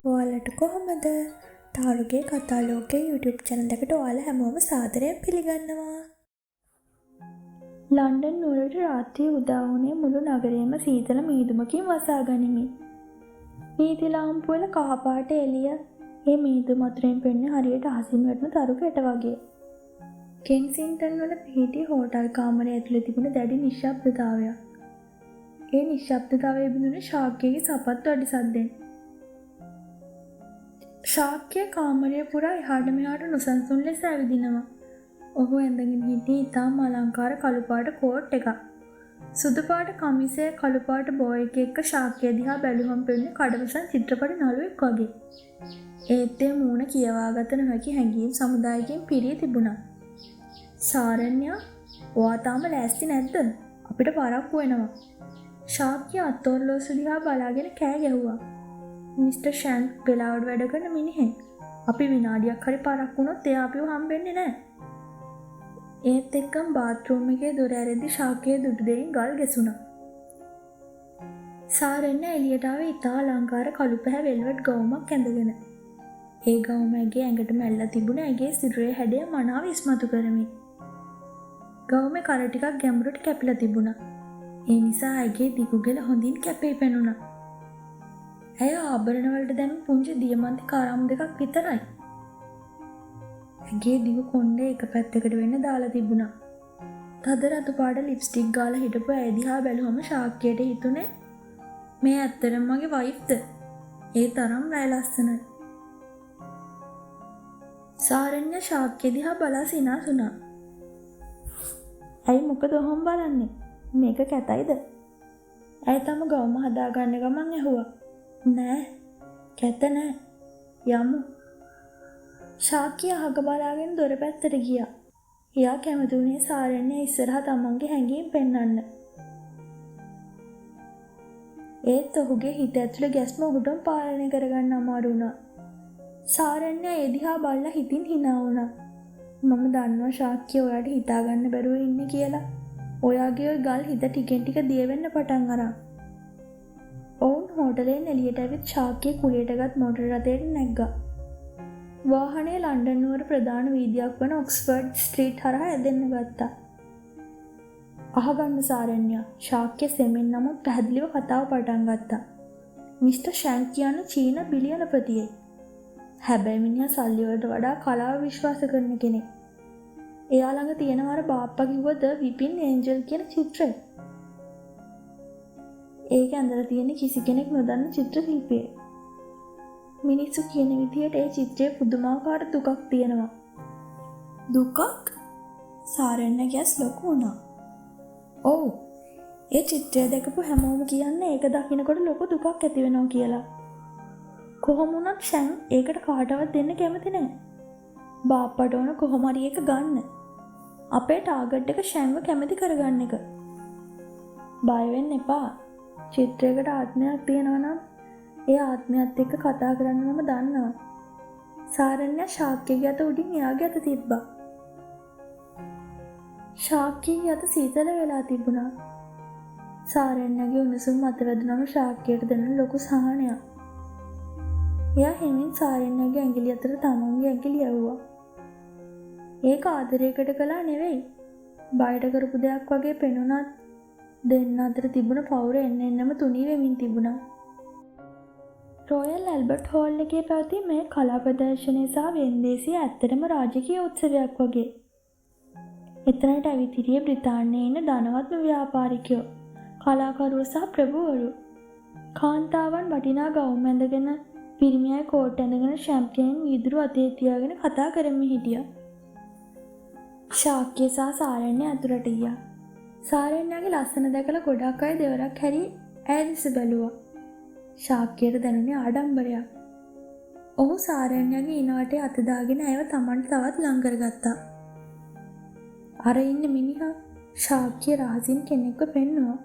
ඔයාලට කොහොමද? තාරුගේ කතා ලෝකයේ YouTube channel එකට ඔයාලා හැමෝම සාදරයෙන් පිළිගන්නවා. ලන්ඩන් නුවරට රාත්‍රියේ උදා වුණේ මුළු නගරයම සීතල මීදුමකින් වසා ගනිමින්. වීදි ලාම්පු වල කහ පාට එළිය ඒ මීදුම අතරින් පෙනෙන හරියට අහසින් වැටෙන තරු කැට වගේ. කෙන්සින්ටන් වල පිහිටි හෝටල් කාමරය ඇතුලේ තිබුණ දැඩි නිශ්ශබ්දතාවයක්. ඒ නිශ්ශබ්දතාවයේ බිඳුනේ ශාක්‍යයේ සපත්තු අඩි සද්දෙන්. ශාක්‍ය කාමරය පුරා එහාට මෙහාට නොසන්සුන් ලෙස ඇවිදිනවා. ඔහු ඇඳගෙන හිටියේ ඉතාම අලංකාර කළු පාට කෝට් එකක්. සුදු පාට කමිසයේ කළු පාට බෝ එක එක්ක ශාක්‍ය දිහා බැලුවම පෙනුනේ කඩවසන් චිත්‍රපට නළුවෙක් වගේ. ඒත් ඒ මූණ කියවාගත නොහැකි හැඟීම් සමුදායකින් පිරී තිබුණා. සාරණ්‍යා, ඔයා තාම ලෑස්ති නැද්ද? අපිට පරක්කු වෙනවා. ශාක්‍ය අතෝර්ලෝසු දිහා බලාගෙන කෑ ගැහුවා. මිස්ටර් ෂැන්ක් වෙලාවට වැඩ කරන මිනිහෙක්. අපි විනාඩියක් හරි පරක්කු වුණොත් එයා අපිව හම්බෙන්නේ නැහැ. ඒත් එක්කම බාත්රූම් එකේ දොර ඇරෙද්දි ශාක්‍යයේ දුටු දෙයින් ගල් ගැසුණා. සාරණ්‍ය එළියට ආවේ ඉතා අලංකාර කළු පැහැ වෙල්වෙට් ගවුමක් ඇඳගෙන. ඒ ගවුම ඇගේ ඇඟට මැල්ලා තිබුණ ඇගේ සිරුරේ හැඩය මනාව ඉස්මතු කරමින්. ගවුමේ කර ටිකක් ගැඹුරට කැපිලා තිබුණා. ඒ නිසා ඇගේ දිගු ගෙල හොඳින් කැපී පෙනුණා. ඇය ආභරණ වලට දැම්ම පුංචි දියමන්ති කාරාම් දෙකක් විතරයි. ඇගේ දිගු කොණ්ඩේ එක පැත්තකට වෙන්න දාලා තිබුණා. තද රතු පාට ලිප්ස්ටික් ගාලා හිටපු ඇය දිහා බැලුවම ශාක්‍යයට හිතුනේ මේ ඇත්තටම මගේ වයිෆ්ද? ඒ තරම් රැය ලස්සනයි. සාරණ්‍ය ශාක්‍ය දිහා බලා සිනාසුණා. ඇයි මොකද ඔහොම බලන්නේ? මේක කැතයිද? ඇය තම ගවුම හදාගන්න ගමන් ඇහුවා. නෑ, කැත නෑ. යමු. ශාක්‍ය අහක බලාගෙන දොර පැත්තට ගියා. එයා කැමති වුණේ සාරණ්‍ය ඉස්සරහා තමන්ගේ හැඟීම් පෙන්වන්න. ඒත් ඔහුගේ හිත ඇතුලේ ගැස්ම ඔහුටම පාලනය කරගන්න අමාරු වුණා. සාරණ්‍ය ඒ දිහා බලලා හිතින් hina වුණා. මම දන්නවා ශාක්‍ය ඔයාට හිතාගන්න බැරුව ඉන්නේ කියලා. ඔයාගේ ওই ගල් හිත ටිකෙන් ටික දිය වෙන්න පටන් අරන්. ඔවුන් හෝටලෙන් එළියට ඇවිත් ශාක්‍ය කුලියටගත් මොටර රථයට නැග්ගා. වාහනේ ලන්ඩන් නුවර ප්‍රධාන වීදියක් වන ඔක්ස්ෆර්ඩ් ස්ට්‍රීට් හරහා ඇදෙන්න ගත්තා. අහගන්න සාරණ්‍ය, ශාක්‍ය සෙමෙන් නමුත් පැහැදිලිව කතාව පටන් ගත්තා. මිස්ටර් ෂැන්ක් කියන චීන බිලියනපතියෙක්. හැබැයි මිනිහා සල්ලි වලට වඩා කලාව විශ්වාස කරන කෙනෙක්. එයා ළඟ තියෙනවා අර බාප්පා කිව්ව ද විපින් ඒන්ජල් කියන චිත්‍රය. ඒක ඇඳලා තියෙන කිසි කෙනෙක් නොදන්න චිත්‍ර ශිල්පියෙක්. මිනිස්සු කියන විදිහට ඒ චිත්‍රයේ පුදුමාකාර දුකක් තියෙනවා. දුකක්? සාරණ්‍ය ගැස් ලොකු වුණා. ඔව්. ඒ චිත්‍රය දැකපු හැමෝම කියන්නේ ඒක දකින්නකොට ලොකු දුකක් ඇති වෙනවා කියලා. කොහොම වුණත් ෂැන් ඒකට කාටවත් දෙන්න කැමති නැහැ. බාප්පට ඕන කොහොම හරි එක ගන්න. අපේ ටාගට් එක ෂැන්ව කැමති කරගන්න එක. බය වෙන්න එපා. චිත්‍රයකට ආත්මයක් තියෙනවා නම් ඒ ආත්මයත් එක්ක කතා කරන්න මම දන්නවා. සාරණ්‍ය ශාක්‍යගේ අත උඩින් එයාගේ අත තිබ්බා. ශාක්‍යගේ අත සීතල වෙලා තිබුණා. සාරණ්‍යගේ උණුසුම් අත වැදුනම ශාක්‍යයට දැනෙන ලොකු සහනයක්. එයා හිමින් සාරණ්‍යගේ ඇඟිලි අතර තමන්ගේ ඇඟිලි යවුවා. ඒක ආදරයකට කළා නෙවෙයි. බයට කරපු දෙයක් වගේ පෙනුනත් දෙන්න අතර තිබුණ පවුර එන්න එන්නම තුනී වෙමින් තිබුණා. රොයල් ඇල්බර්ට් හෝල් එකේ පැවති මේ කලා ප්‍රදර්ශනය සහ වෙන්දේසිය ඇත්තටම රාජකීය උත්සවයක් වගේ. එතනට ඇවිත් හිටියේ බ්‍රිතාන්‍යයේ ඉන්න ධනවත්ම ව්‍යාපාරිකයෝ, කලාකරුවෝ සහ ප්‍රභූවරු. කාන්තාවන් වටිනා ගවුම් ඇඳගෙන, පිරිමි අය කෝට් ඇඳගෙන ෂැම්පියන් වීදුරු අතේ තියාගෙන කතා කරමින් හිටියා. ශාක්‍ය සහ සාරණ්‍ය අතුරට ගියා. සාරණ්‍යගේ ලස්සන දැකලා ගොඩක් අය දෙවරක් හැරි ඇය දෙස බැලුවා. ශාක්‍යයට දැනුනේ ආඩම්බරයක්. ඔහු සාරණ්‍යගේ ඉනවටේ අත දාගෙන ඇයව තමන්ට තවත් ලං කරගත්තා. අර ඉන්න මිනිහා ශාක්‍ය රහසින් කෙනෙක්ව පෙන්නුවා.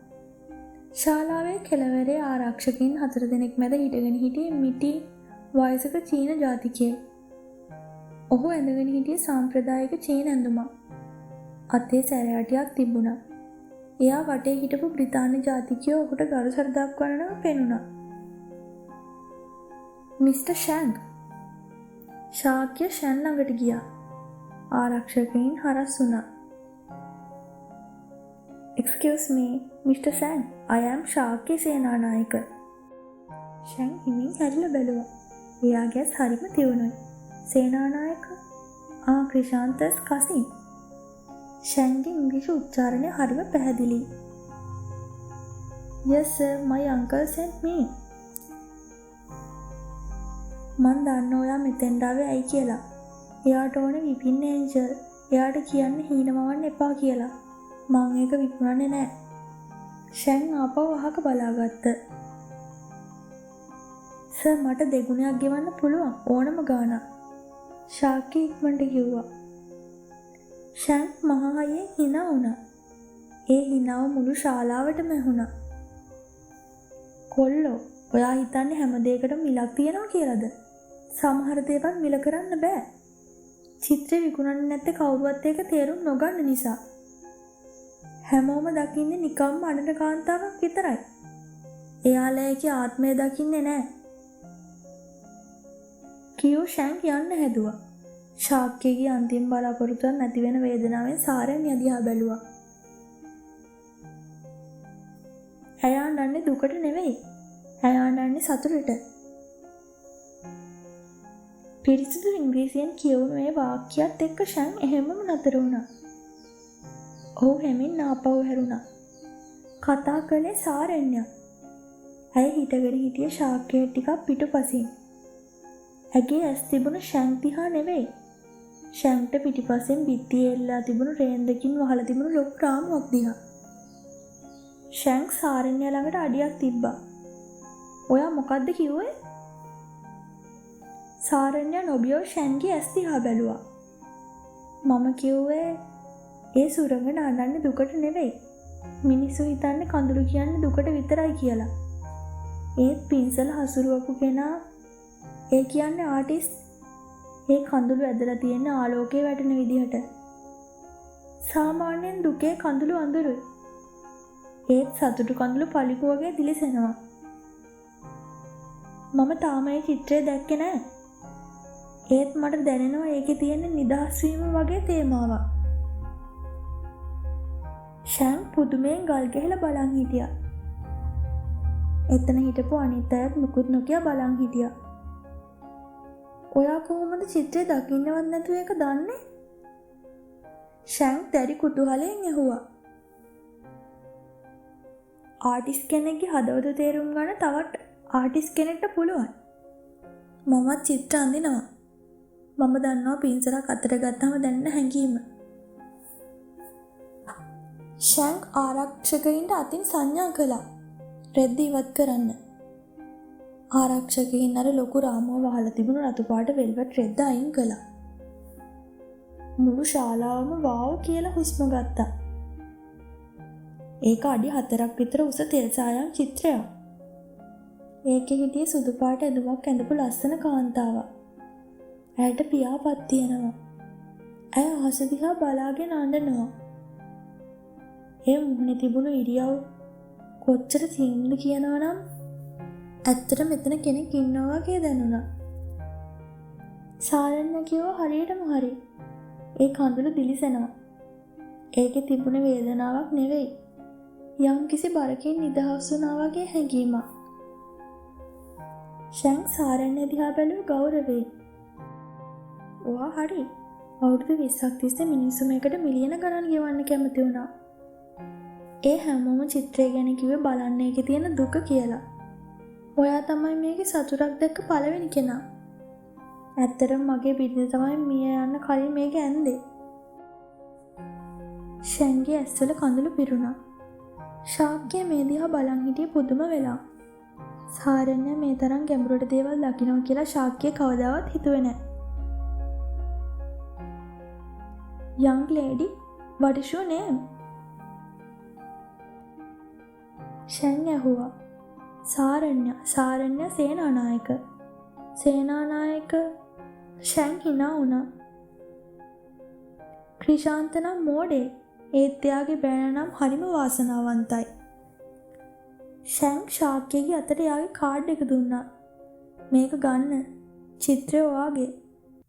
ශාලාවේ කෙළවරේ ආරක්ෂකයින් 4 දෙනෙක් මැද හිටගෙන හිටියේ මිටි වයසක චීන ජාතිකයෙක්. ඔහු ඇඳගෙන හිටියේ සාම්ප්‍රදායික චීන ඇඳුමක්. අතේ සැරයටියක් තිබුණා. එයා වටේ හිටපු බ්‍රිතාන්‍ය ජාතිකයෝ ඔහුට ගරු සරදක් වනව පෙනුණා. මිස්ටර් ෂැන්ක්. ශාක්‍ය ෂැන් ළඟට ගියා. ආරක්ෂකයින් හරස් වුණා. Excuse me, Mr. Shang. I am Shakya Senanayake. ෂැන් හිමින් හැරිලා බැලුවා. එයාගේ හරිම තියුණුයි. සේනානායක? ක්‍රිෂාන්තස් කසින්. ෂැන්ගේ ඉංග්‍රීසි උච්චාරණය හරිම පැහැදිලි. Yes sir, my uncle sent me. මන් දන්න ඔයා මෙතෙන්ට ආවේ ඇයි කියලා. එයාට ඕන විපින් ඒන්ජල්. එයාට කියන්න හීනමවන්න එපා කියලා. මං ඒක විකුණන්නේ නෑ. ෂැන් ආපහු අහක බලාගත්ත. සර් මට දෙගුණයක් ගෙවන්න පුළුවන් ඕනම ගාණක්. ශාක්‍ය ඉක්මනට කිව්වා. ෂැන් මහා හයියෙන් hina වුණා. ඒ hinaව මුළු ශාලාවටම ඇහුණා. කොල්ලෝ, ඔයා හිතන්නේ හැම දෙයකටම මිලක් තියනවා කියලාද? සමහර දේවල් මිල කරන්න බෑ. චිත්‍රය විකුණන්නේ නැත්තේ කවුරුවත් ඒක තේරුම් නොගන්න නිසා. හැමෝම දකින්නේ නිකම්ම අඬන කාන්තාවක් විතරයි. එයාලගේ ආත්මය දකින්නේ නෑ. කියෝ ෂැන්ක් යන්න හැදුවා. ශාක්‍යගේ අන්තිම බලාපොරොත්තුවක් නැති වෙන වේදනාවෙන් සාරෙන් යදිහා බැලුවා. ඇය අඬන්නේ දුකට නෙවෙයි. ඇය අඬන්නේ සතුටට. පිරිසිදු ඉංග්‍රීසියෙන් කියවුණු ඒ වාක්‍යයත් එක්ක ෂැන් එහෙමම නතර වුණා. ඔහු හැමින් ආපහු හැරුණා. කතා කළේ සාරෙන්ය. ඇය හිටගෙන හිටිය ශාක්‍යය ටිකක් පිටුපසින්. ඇගේ ඇස් තිබුණ ෂැන් දිහා නෙවෙයි. ෂැන්ට පිටිපස්සෙන් බිත්තියේ එල්ලා තිබුණු රේන්දකින් වහලා තිබුණු ලොකු රාමුවක් දිහා. ෂැන් සාරෙන්ය ළඟට අඩියක් තිබ්බා. ඔයා මොකද්ද කිව්වේ? සාරෙන්ය නොබියෝ ෂැන්ගේ ඇස් දිහා බැලුවා. මම කිව්වේ ඒ සුරංග නාඩන්නේ දුකට නෙවෙයි. මිනිස්සු හිතන්නේ කඳුළු කියන්නේ දුකට විතරයි කියලා. ඒත් පින්සල හසුරුවපු කෙනා ඒ කියන්නේ ආටිස්ට්. ඒ කඳුළු ඇදලා තියෙන ආලෝකයේ වැටෙන විදිහට. සාමාන්‍යයෙන් දුකේ කඳුළු අඳුරුයි. ඒත් සතුටු කඳුළු පලිකු වගේ දිලිසෙනවා. මම තාම ඒ චිත්‍රය දැක්කේ නෑ. ඒත් මට දැනෙනවා ඒකේ තියෙන නිදහස් වීම වගේ තේමාවක්. ෂැන් පුදුමයෙන් ගල් ගැහිලා බලන් හිටියා. එතන හිටපු අනිත් අයත් මුකුත් නොකිය බලන් හිටියා. ඔයා කොහොමද චිත්‍රය දකින්නවත් නැතුව ඒක දන්නේ? ෂැන් දැඩි කුතුහලයෙන් ඇහුවා. ආටිස්ට් කෙනෙක්ගේ හදවත තේරුම් ගන්න තවත් ආටිස්ට් කෙනෙක්ට පුළුවන්. මමත් චිත්‍ර අඳිනවා. මම දන්නවා පින්සලක් අතට ගත්තාම දැනෙන හැඟීම. ෂැන් ආරක්ෂකයින්ට අතින් සංඥා කළා. රෙද්ද ඉවත් කරන්න. ආරක්ෂකයින් අර ලොකු රාමුව වහලා තිබුණු රතු පාට වෙල්වට් රෙද්ද අයින් කළා. මුළු ශාලාවම වාව් කියලා හුස්ම ගත්තා. ඒක අඩි 4ක් විතර උස තෙල් සායම් චිත්‍රයක්. ඒකේ හිටියේ සුදු පාට ඇඳුමක් ඇඳපු ලස්සන කාන්තාවක්. ඇයට පියාපත් තියෙනවා. ඇය අහස දිහා බලාගෙන අඬනවා. ඒ මුහුණේ තිබුණු ඉරියව් කොච්චර තියුණුද කියනවා නම් ඇත්තට මෙතන කෙනෙක් ඉන්නවා වගේ දැනුණා. සාරෙන්ය කිව්වා හරියටම හරි. ඒ කඳුළු දිලිසෙනවා. ඒකේ තිබුණ වේදනාවක් නෙවෙයි. යම් කිසි බරකින් නිදහස් වුණා වගේ හැඟීමක්. ෂැන් සාරෙන්ය දිහා බැලුව ගෞරවයෙන්. ඔයා හරි. අවුරුදු 20ක් තිස්සේ මිනිස්සු මේකට මිලියන ගණන් ගෙවන්න කැමති වුණා. ඒ හැමෝම චිත්‍රය ගැන කිව්වේ බලන්න ඒකේ තියෙන දුක කියලා. ඔයා තමයි මේකේ සතුටක් දැක්ක පළවෙනි කෙනා. ඇත්තටම මගේ බිරිඳ තමයි මිය යන්න කලින් මේක ඇන්දේ. ෂැන්ගේ ඇස්වල කඳුළු පිරුණා. ශාක්‍ය මේ දිහා බලන් හිටියේ පුදුම වෙලා. සාරෙන්ය මේ තරම් ගැඹුරට දේවල් දකිනවා කියලා ශාක්‍ය කවදාවත් හිතුවේ නැහැ. young lady, what is your name? ෂැන් ඇහුවා. සාරෙන්ය සේනානායක. සේනානායක. ෂැන් hina වුණා. ක්‍රිෂාන්ත නම් මෝඩේ. ඒත් එයාගේ බෑනා නම් හරිම වාසනාවන්තයි. ෂැන්ක් ශාක්‍යගේ අතට එයාගේ කාඩ් එක දුන්නා. මේක ගන්න. චිත්‍රය ඔයාගේ.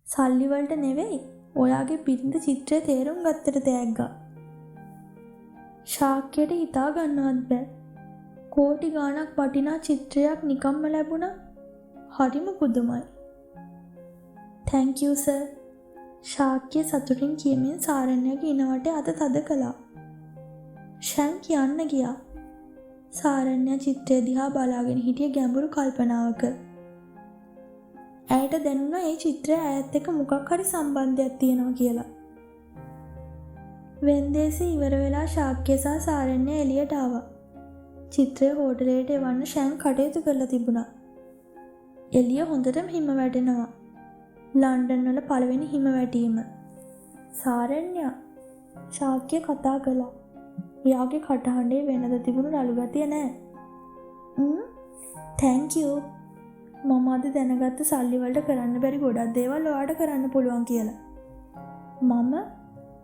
සල්ලි වලට නෙවෙයි. ඔයාගේ බිරිඳ චිත්‍රය තේරුම් ගත්තට තෑග්ගා. ශාක්‍යයට හිතා ගන්නවත් බෑ. කෝටි ගාණක් වටිනා චිත්‍රයක් නිකම්ම ලැබුණා. හරිම පුදුමයි. thank you sir. ශාක්‍ය සතුටින් කියමින් සාරණ්‍යගේ ඉනවට අත තද කළා. ෂැන් කියන්න ගියා. සාරණ්‍ය චිත්‍රය දිහා බලාගෙන හිටිය ගැඹුරු කල්පනාවක. ඇයට දැනුණා ඒ චිත්‍රය ඈත් එක්ක මොකක් හරි සම්බන්ධයක් තියෙනවා කියලා. වෙන්දේසි ඉවර වෙලා ශාක්‍ය සහ සාරණ්‍ය එළියට ආවා. චිත්‍රය හෝටලයට එවන්න ෂැන් කටයුතු කරලා තිබුණා. එළිය හොඳටම හිම වැටෙනවා. ලන්ඩන් වල පළවෙනි හිම වැටීම. සාරණ්‍ය ශාක්‍ය කතා කළා. එයාගේ කටහඬේ වෙනද තිබුණු රළු ගතිය නෑ. thank you. මම අද දැනගත්ත සල්ලි වලට කරන්න බැරි ගොඩක් දේවල් ඔයාට කරන්න පුළුවන් කියලා.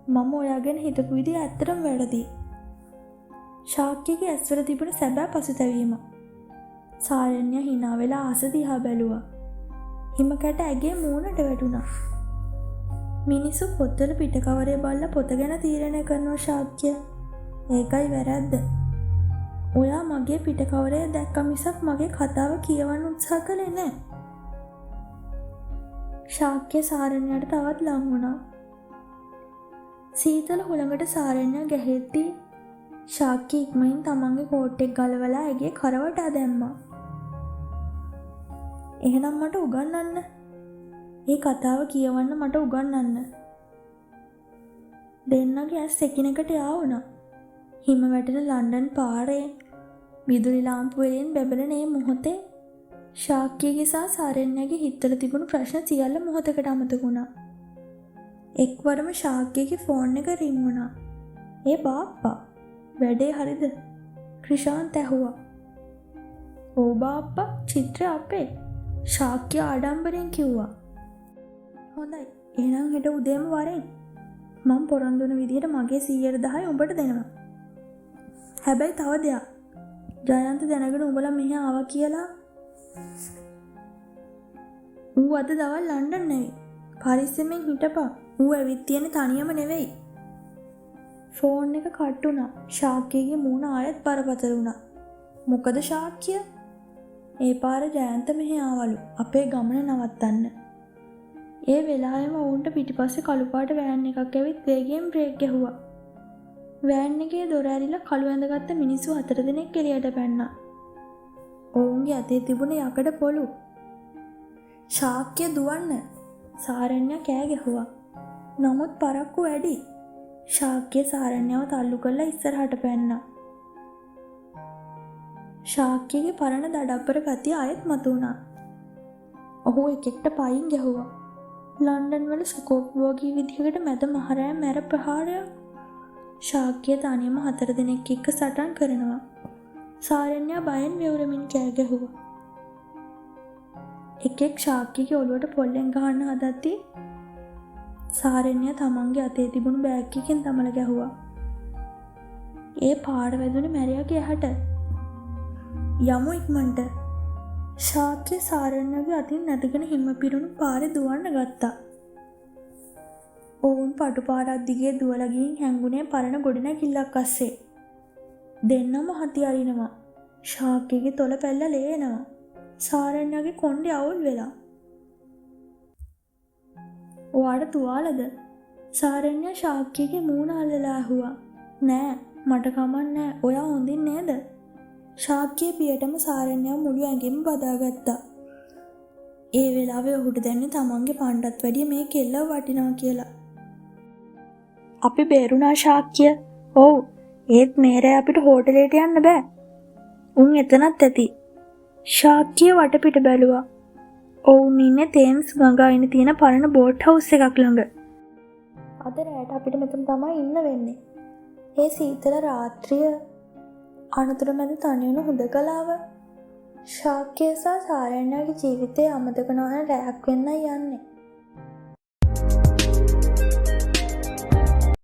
මම ඔයා ගැන හිතපු විදිහ ඇත්තටම වැරදි. ශාක්‍යගේ ඇස්වල තිබුණ සැබෑ පසුතැවීම. සාරණ්‍ය hina වෙලා ආස දිහා බැලුවා. හිම කැට ඇගේ මූණට වැටුණා. මිනිස්සු පොත්වල පිටකවරේ බලලා පොත ගැන තීරණය කරනවා ශාක්‍ය. ඒකයි වැරද්ද. ඔයා මගේ පිටකවරේ දැක්ක මිසක් මගේ කතාව කියවන්න උත්සාහ කළේ නෑ. ශාක්‍ය සාරණ්‍යයට තවත් ලං වුණා. සීතල හුළඟට සාරණ්‍ය ගැහෙද්දී ශාක්‍ය ඉක්මනින් තමන්ගේ කෝට් එක ගලවලා ඇගේ කරවටා දැම්මා. එහෙනම් මට උගන්වන්න. ඒ කතාව කියවන්න මට උගන්වන්න. දෙන්නගේ ඇස් එකිනෙකට යාවුණා. හිම වැටෙන ලන්ඩන් පාරේ විදුලි ලාම්පු වලින් බැබලෙන මේ මොහොතේ ශාක්‍යගේ සහ සාරණ්‍යගේ හිතවල තිබුණු ප්‍රශ්න සියල්ල මොහොතකට අමතක වුණා. එක්වරම ශාක්‍යගේ ෆෝන් එක රින් වුණා. "ඒ බාප්පා, වැඩේ හරිද?" ක්‍රිෂාන්ත් ඇහුවා. "ඔව් බාප්පා, චිත්‍ර අපේ." ශාක්‍ය ආඩම්බරෙන් කිව්වා. "හොඳයි. එහෙනම් හෙට උදේම වරෙන්. මම පොරොන්දු වෙන විදිහට මගේ 110 උඹට දෙනවා. හැබැයි තව දෙයක්. ජයන්ත දැනගෙන උඹලා මෙහෙ ආවා කියලා ඌ අද දවල් ලන්ඩන් නෙවෙයි. පරිස්සමෙන් හිටපන්. ඌ ඇවිත් තියෙන්නේ තනියම නෙවෙයි." ෆෝන් එක කට් වුණා. ශාක්‍යගේ මූණ ආයෙත් බරපතල වුණා. "මොකද ශාක්‍ය?" "ඒ පාර ජයන්ත මෙහෙ ආවලු අපේ ගමන නවත්තන්න." ඒ වෙලාවෙම වුන්ට පිටිපස්සේ කළු පාට වෑන් එකක් ඇවිත් වේගයෙන් බ්‍රේක් ගැහුවා. වෑන් එකේ දොර ඇරිලා කළු ඇඳගත්ත මිනිස්සු 4 දෙනෙක් එළියට පැන්නා. ඔවුන්ගේ අතේ තිබුණ යකඩ පොළු. "ශාක්‍ය දුවන්න!" සාරණ්‍ය කෑ ගැහුවා. නමුත් පරක්කු වැඩි. ශාක්‍ය සාරණ්‍යව තල්ලු කරලා ඉස්සරහට පැන්නා. ශාක්‍යගේ පරණ දඩබ්බර ගතිය ආයෙත් මතුවුණා. ඔහු එකෙක්ට පයින් ගැහුවා. ලන්ඩන් වල සුකෝප්පුවගේ විදිහකට මැද මහරෑ මැර ප්‍රහාරයක්. ශාක්‍ය තනියම 4 දෙනෙක් එක්ක සටන් කරනවා. සාරණ්‍ය බයෙන් වෙවුලමින් කෑ ගැහුවා. එකෙක් ශාක්‍යගේ ඔළුවට පොල්ලෙන් ගහන්න හදද්දී සාරණ්‍ය තමන්ගේ අතේ තිබුණු බෑග් එකකින් දමල ගැහුවා. ඒ පාර වැදුනේ මැරියාගේ ඇහැට. "යමු ඉක්මනට." ශාක්‍ය සාරණ්‍යගේ අතින් නැදගෙන හිම පිරුණු පාරේ දුවන්න ගත්තා. ඔවුන් පටු පාරක් දිගේ දුවලා ගිහින් හැංගුනේ පරණ ගොඩනැගිල්ලක් අස්සේ. දෙන්නම හති අරිනවා. ශාක්‍යගේ තොල පැල්ල ලේනවා. සාරණ්‍යගේ කොණ්ඩේ අවුල් වෙලා. "ඔයාට තුවාලද?" සාරණ්‍ය ශාක්‍යගේ මූණ අල්ලලා ඇහුවා. "නෑ, මට කමක් නෑ. ඔයා හොඳින් නේද?" ශාක්‍ය බියටම සාරණ්‍යව මුළු ඇඟෙම බදාගත්තා. ඒ වෙලාවේ ඔහුට දැනුනේ තමන්ගේ පණ්ඩත් වැඩිය මේ කෙල්ලව වටිනවා කියලා. "අපි බේරුණා ශාක්‍ය." "ඔව්. ඒත් මේරේ අපිට හෝටලයට යන්න බෑ. උන් එතනත් ඇති." ශාක්‍ය වටපිට බැලුවා. ඔවුන් ඉන්නේ තේම්ස් ගඟ අයින තියෙන පරණ බෝට් හවුස් එකක් ළඟ. "අද රැට අපිට මෙතන තමයි ඉන්න වෙන්නේ. ඒ සීතල රාත්‍රිය අනතුරු මැද තනියුණු හුදකලාව." ශාක්‍ය සහ සාරණ්‍යගේ ජීවිතේ අමතක නොවන රැයක් වෙන්නයි යන්නේ.